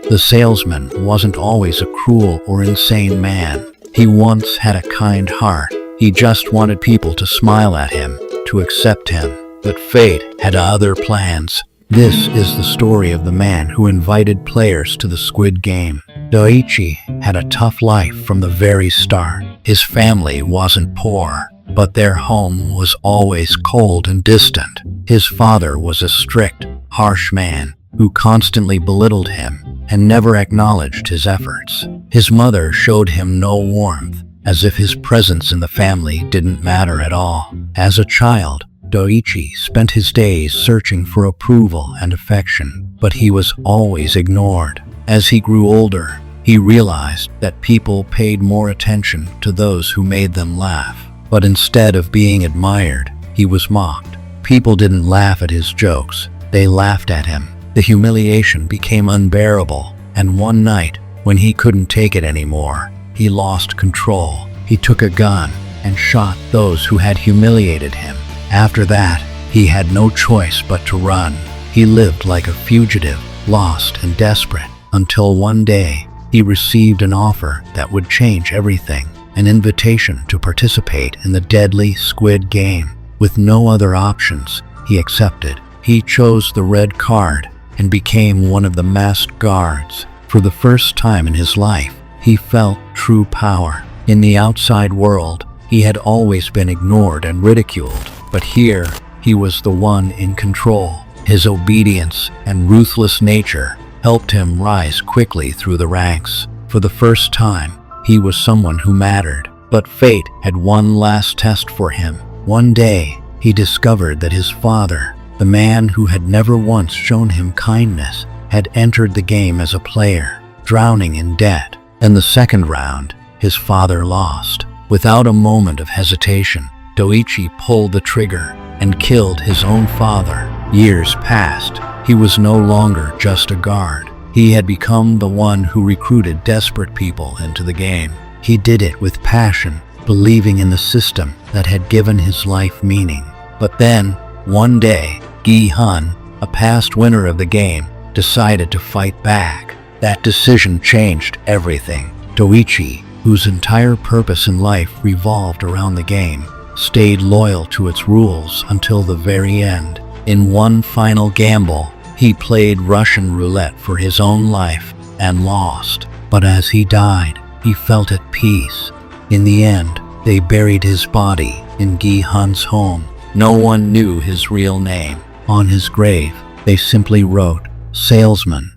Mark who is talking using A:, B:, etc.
A: The salesman wasn't always a cruel or insane man. He once had a kind heart. He just wanted people to smile at him, to accept him. But fate had other plans. This is the story of the man who invited players to the Squid Game. Daichi had a tough life from the very start. His family wasn't poor, but their home was always cold and distant. His father was a strict, harsh man who constantly belittled him and never acknowledged his efforts. His mother showed him no warmth, as if his presence in the family didn't matter at all. As a child, Daichi spent his days searching for approval and affection, but he was always ignored. As he grew older, he realized that people paid more attention to those who made them laugh. But instead of being admired, he was mocked. People didn't laugh at his jokes, they laughed at him. The humiliation became unbearable, and one night, when he couldn't take it anymore, he lost control. He took a gun and shot those who had humiliated him. After that, he had no choice but to run. He lived like a fugitive, lost and desperate, until one day, he received an offer that would change everything, an invitation to participate in the deadly Squid Game. With no other options, he accepted. He chose the red card and became one of the masked guards. For the first time in his life, he felt true power. In the outside world, he had always been ignored and ridiculed, but here, he was the one in control. His obedience and ruthless nature helped him rise quickly through the ranks. For the first time, he was someone who mattered. But fate had one last test for him. One day, he discovered that his father, the man who had never once shown him kindness, had entered the game as a player, drowning in debt. In the second round, his father lost. Without a moment of hesitation, Daichi pulled the trigger and killed his own father. Years passed. He was no longer just a guard. He had become the one who recruited desperate people into the game. He did it with passion, believing in the system that had given his life meaning. But then, one day, Gi-hun, a past winner of the game, decided to fight back. That decision changed everything. Daichi, whose entire purpose in life revolved around the game, stayed loyal to its rules until the very end. In one final gamble, he played Russian roulette for his own life and lost. But as he died, he felt at peace. In the end, they buried his body in Gi-hun's home. No one knew his real name. On his grave, they simply wrote, "Salesman."